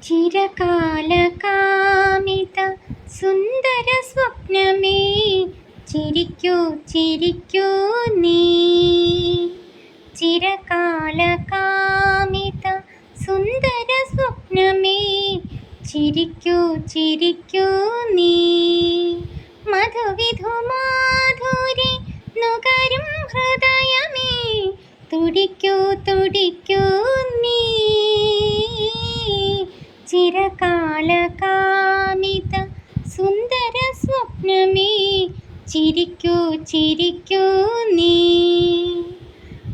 ചിരകാലകാമിത സുന്ദര സ്വപ്നമേ ചിരിക്കൂ ചിരിക്കൂ നീ. ചിരകാലകാമിത സുന്ദര സ്വപ്നമേ ചിരിക്കൂ ചിരിക്കൂ നീ. മധുവിധുമാധുരി നുകരും ഹൃദയമേ തുടിക്കൂ തുടിക്കൂ നീ. ചിരകാലകാമിത സുന്ദര സ്വപ്നമേ ചിരിക്കൂ ചിരിക്കൂ നീ.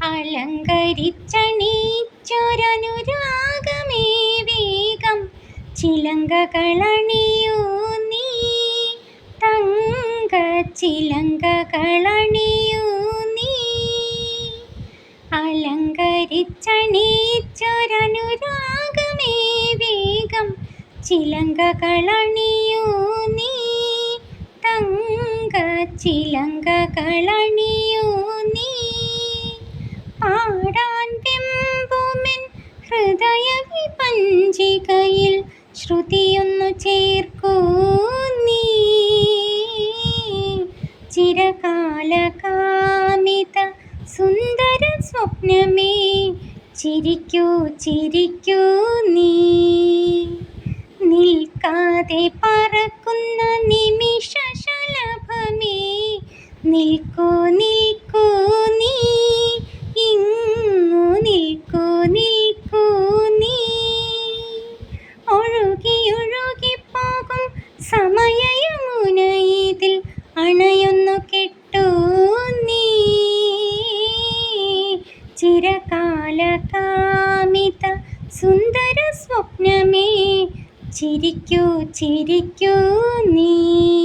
അലങ്കരിച്ചണീച്ചൊരനുരാഗമേ വേഗം ചിലങ്കകളണിയൂ നീ. തങ്കച്ചിലങ്കകളണിയൂ നീ. അലങ്കരിച്ചണീച്ചൊരനുരാഗമേ വേഗം ചിലങ്കകളണിയൂ നീ. തങ്കച്ചിലങ്കകളണിയൂ നീ. പാടാൻ വെമ്പുമെൻ ഹൃദയവിപഞ്ചികയിൽ ശ്രുതിയൊന്നു ചേർക്കൂ നീ. ചിരകാലകാമിത സുന്ദര സ്വപ്നമേ ചിരിക്കൂ ചിരിക്കൂ നീ. നിൽക്കാതെ പറക്കുന്ന നിമിഷശലഭമേ നിൽക്കൂ നിൽക്കൂ നീ. ഇങ്ങു നിൽക്കൂ നിൽക്കൂ നീ. ഒഴുകിയൊഴുകിപ്പോകും സമയയമുനയിതിൽ അണയൊന്നു കെട്ടൂ നീ. ചിരകാലകാമിത സുന്ദര സ്വപ്നമേ ചിരിക്കൂ ചിരിക്കൂ നീ.